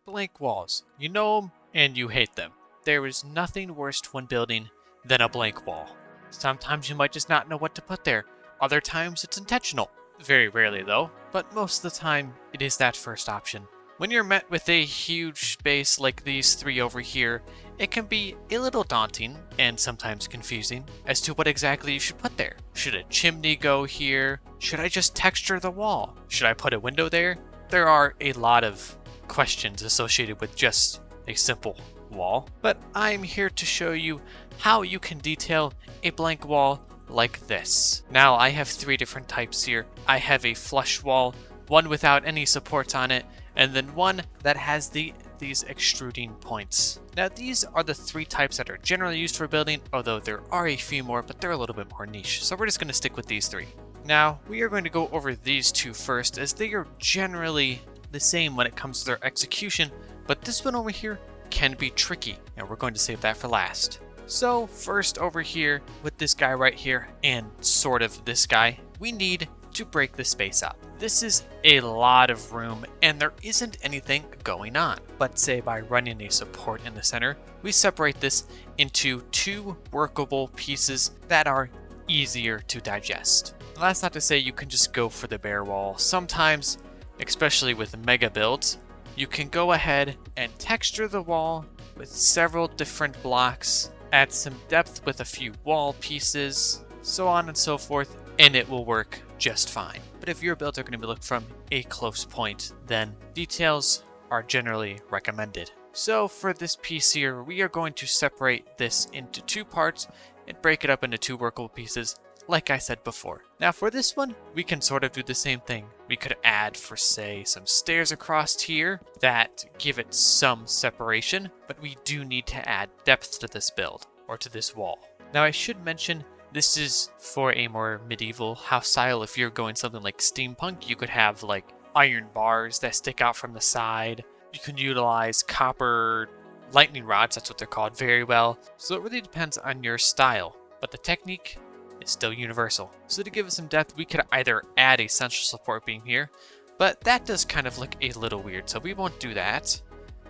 Blank walls. You know them and you hate them. There is nothing worse when building than a blank wall. Sometimes you might just not know what to put there. Other times it's intentional. Very rarely though, but most of the time it is that first option. When you're met with a huge space like these three over here, it can be a little daunting and sometimes confusing as to what exactly you should put there. Should a chimney go here? Should I just texture the wall? Should I put a window there? There are a lot of questions associated with just a simple wall, but I'm here to show you how you can detail a blank wall like this. Now I have three different types here. I have a flush wall, one without any supports on it, and then one that has these extruding points. Now these are the three types that are generally used for building, although there are a few more, but they're a little bit more niche. So we're just going to stick with these three. Now we are going to go over these two first, as they are generally the same when it comes to their execution, but this one over here can be tricky, and we're going to save that for last. So first over here with this guy right here and sort of this guy, we need to break the space up. This is a lot of room and there isn't anything going on. But say by running a support in the center, we separate this into two workable pieces that are easier to digest. Now, that's not to say you can just go for the bare wall. Sometimes, especially with mega builds, you can go ahead and texture the wall with several different blocks, add some depth with a few wall pieces, so on and so forth, and it will work just fine. But if your builds are going to be looked from a close point, then details are generally recommended. So for this piece here, we are going to separate this into two parts and break it up into two workable pieces, like I said before. Now for this one, we can sort of do the same thing. We could add, for say, some stairs across here that give it some separation, but we do need to add depth to this build, or to this wall. Now I should mention, this is for a more medieval house style. If you're going something like steampunk, you could have like iron bars that stick out from the side. You can utilize copper lightning rods, that's what they're called, very well. So it really depends on your style, but the technique is still universal. So to give it some depth, we could either add a central support beam here, but that does kind of look a little weird, so we won't do that.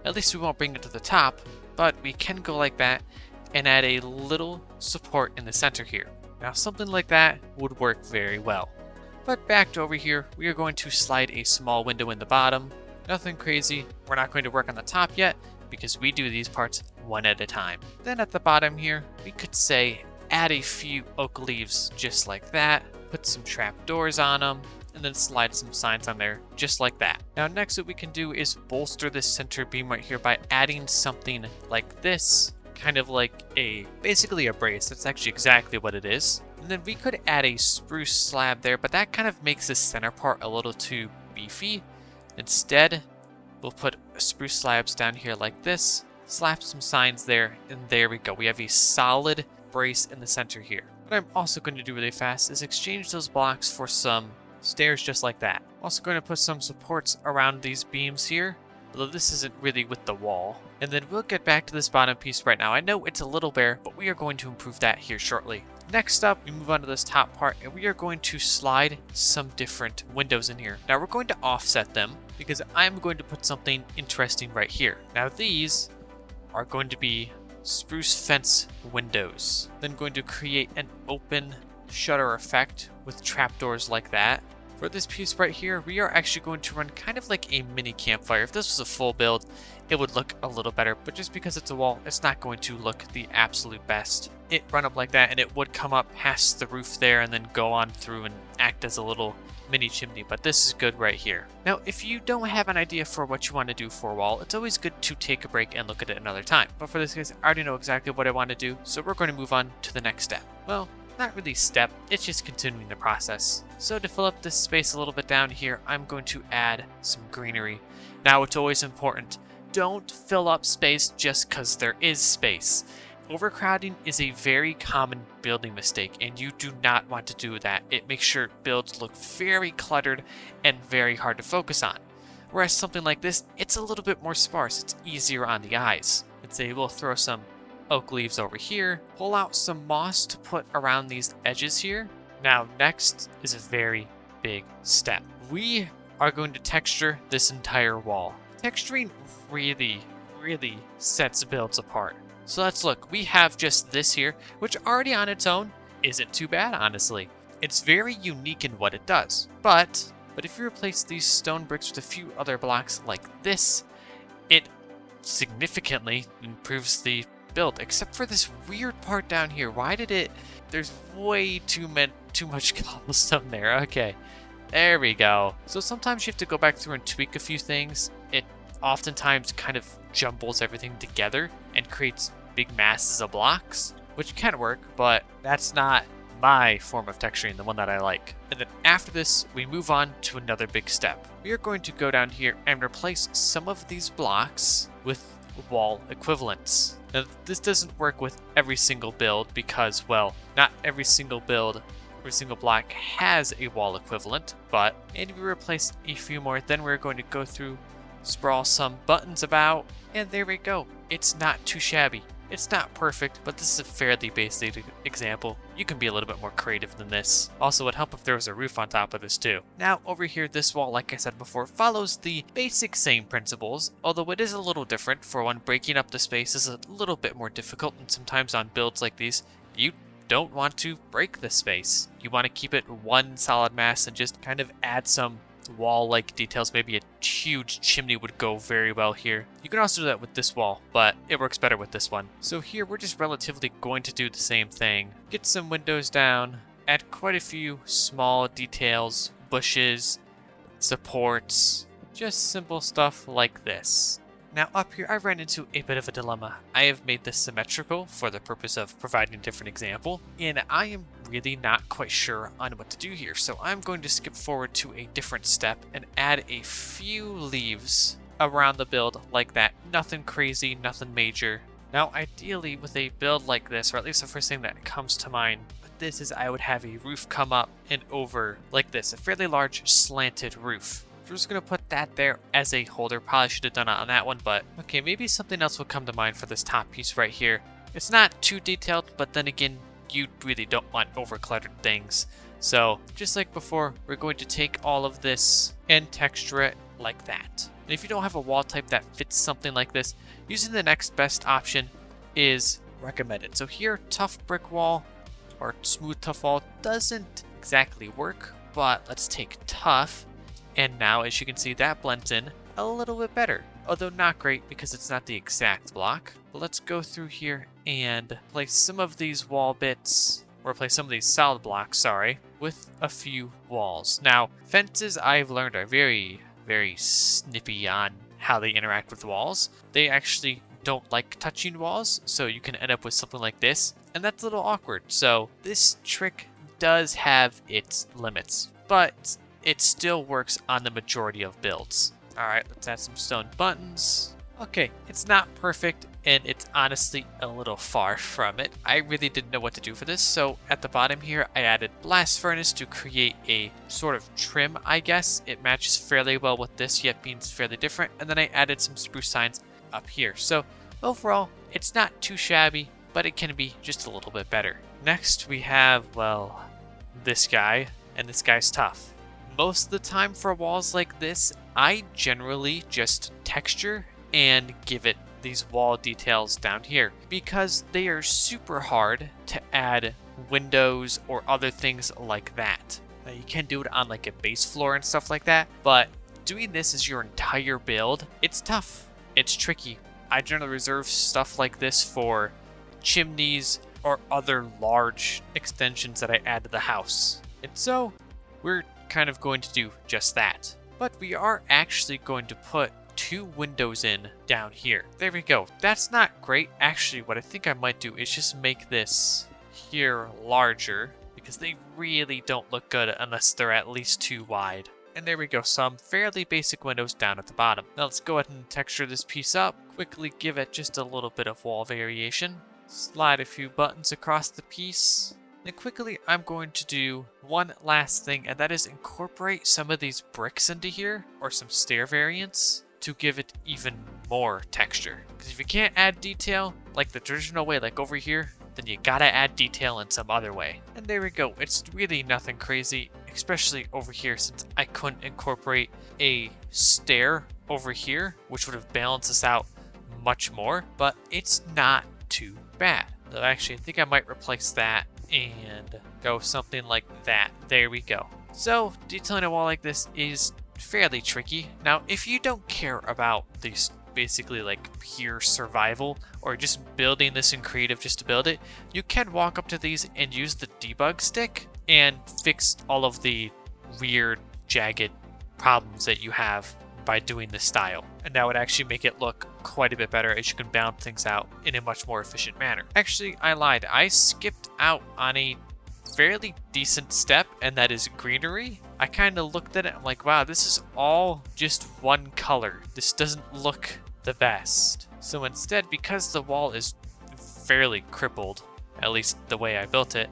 At least we won't bring it to the top, but we can go like that and add a little support in the center here. Now something like that would work very well. But back to over here, we are going to slide a small window in the bottom. Nothing crazy. We're not going to work on the top yet because we do these parts one at a time. Then at the bottom here, we could say add a few oak leaves just like that, put some trap doors on them, and then slide some signs on there just like that. Now next what we can do is bolster this center beam right here by adding something like this, kind of like basically a brace. That's actually exactly what it is. And then we could add a spruce slab there, but that kind of makes this center part a little too beefy. Instead, we'll put spruce slabs down here like this, slap some signs there, and there we go. We have a solid brace in the center here. What I'm also going to do really fast is exchange those blocks for some stairs just like that. I'm also going to put some supports around these beams here, although this isn't really with the wall. And then we'll get back to this bottom piece right now. I know it's a little bare, but we are going to improve that here shortly. Next up, we move on to this top part, and we are going to slide some different windows in here. Now we're going to offset them because I'm going to put something interesting right here. Now these are going to be spruce fence windows. Then going to create an open shutter effect with trapdoors like that. For this piece right here, we are actually going to run kind of like a mini campfire. If this was a full build, it would look a little better, but just because it's a wall, it's not going to look the absolute best. It run up like that, and it would come up past the roof there and then go on through and act as a little mini chimney, but this is good right here. Now, if you don't have an idea for what you want to do for a wall, it's always good to take a break and look at it another time. But for this case, I already know exactly what I want to do, so we're going to move on to the next step. Well, not really step, it's just continuing the process. So to fill up this space a little bit down here, I'm going to add some greenery. Now, it's always important, don't fill up space just because there is space. Overcrowding is a very common building mistake, and you do not want to do that. It makes your builds look very cluttered and very hard to focus on. Whereas something like this, it's a little bit more sparse. It's easier on the eyes. Let's say we'll throw some oak leaves over here, pull out some moss to put around these edges here. Now next is a very big step. We are going to texture this entire wall. Texturing really, really sets builds apart. So let's look. We have just this here, which already on its own isn't too bad, honestly. It's very unique in what it does. But if you replace these stone bricks with a few other blocks like this, it significantly improves the build, except for this weird part down here. Why did it... There's way too much cobblestone there. Okay, there we go. So sometimes you have to go back through and tweak a few things. It oftentimes kind of jumbles everything together and creates big masses of blocks, which can work, but that's not my form of texturing, the one that I like. And then after this, we move on to another big step. We are going to go down here and replace some of these blocks with wall equivalents. Now, this doesn't work with every single build because, well, not every single build, every single block has a wall equivalent, but maybe we replace a few more. Then we're going to go through, sprawl some buttons about, and there we go. It's not too shabby. It's not perfect, but this is a fairly basic example. You can be a little bit more creative than this. Also, it would help if there was a roof on top of this too. Now, over here, this wall, like I said before, follows the basic same principles, although it is a little different. For one, breaking up the space is a little bit more difficult, and sometimes on builds like these, you don't want to break the space. You want to keep it one solid mass and just kind of add some wall-like details. Maybe a huge chimney would go very well here. You can also do that with this wall, but it works better with this one. So here we're just relatively going to do the same thing. Get some windows down, add quite a few small details, bushes, supports, just simple stuff like this. Now up here I ran into a bit of a dilemma. I have made this symmetrical for the purpose of providing a different example, and I am really not quite sure on what to do here. So I'm going to skip forward to a different step and add a few leaves around the build like that. Nothing crazy, nothing major. Now ideally with a build like this, or at least the first thing that comes to mind, this is I would have a roof come up and over like this, a fairly large slanted roof. We're just going to put that there as a holder. Probably should have done it on that one, but okay, maybe something else will come to mind for this top piece right here. It's not too detailed, but then again, you really don't want over-cluttered things. So just like before, we're going to take all of this and texture it like that. And if you don't have a wall type that fits something like this, using the next best option is recommended. So here, tough brick wall or smooth tough wall doesn't exactly work, but let's take tough. And now, as you can see, that blends in a little bit better, although not great because it's not the exact block. But let's go through here and place some of these wall bits, or place some of these solid blocks, sorry, with a few walls. Now, fences I've learned are very, very snippy on how they interact with walls. They actually don't like touching walls, so you can end up with something like this, and that's a little awkward. So this trick does have its limits, but it still works on the majority of builds. Alright, let's add some stone buttons. Okay, it's not perfect, and it's honestly a little far from it. I really didn't know what to do for this, so at the bottom here, I added blast furnace to create a sort of trim, I guess. It matches fairly well with this, yet being fairly different, and then I added some spruce signs up here. So overall, it's not too shabby, but it can be just a little bit better. Next, we have, well, this guy, and this guy's tough. Most of the time for walls like this, I generally just texture and give it these wall details down here because they are super hard to add windows or other things like that. Now, you can do it on like a base floor and stuff like that, but doing this as your entire build, it's tough. It's tricky. I generally reserve stuff like this for chimneys or other large extensions that I add to the house. And so we're kind of going to do just that. But we are actually going to put 2 windows in down here. There we go. That's not great. Actually, what I think I might do is just make this here larger because they really don't look good unless they're at least too wide. And there we go, some fairly basic windows down at the bottom. Now let's go ahead and texture this piece up. Quickly give it just a little bit of wall variation. Slide a few buttons across the piece. Then quickly, I'm going to do one last thing, and that is incorporate some of these bricks into here, or some stair variants, to give it even more texture. Because if you can't add detail, like the traditional way, like over here, then you gotta add detail in some other way. And there we go, it's really nothing crazy, especially over here since I couldn't incorporate a stair over here, which would have balanced this out much more, but it's not too bad. So actually, I think I might replace that and go something like that. There we go. So detailing a wall like this is fairly tricky. Now, if you don't care about these basically like pure survival or just building this in creative just to build it, you can walk up to these and use the debug stick and fix all of the weird jagged problems that you have by doing this style. And that would actually make it look quite a bit better as you can balance things out in a much more efficient manner. Actually, I lied. I skipped out on a fairly decent step, and that is greenery. I kind of looked at it, I'm like, wow, this is all just one color. This doesn't look the best. So instead, because the wall is fairly crippled, at least the way I built it,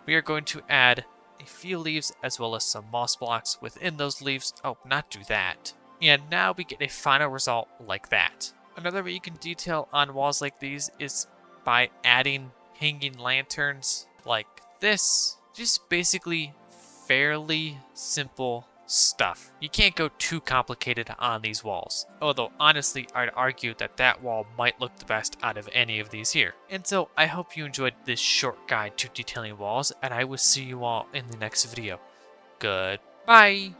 we are going to add a few leaves as well as some moss blocks within those leaves. Oh, not do that. And now we get a final result like that. Another way you can detail on walls like these is by adding hanging lanterns like this. Just basically fairly simple stuff. You can't go too complicated on these walls. Although honestly, I'd argue that that wall might look the best out of any of these here. And so I hope you enjoyed this short guide to detailing walls, and I will see you all in the next video. Goodbye!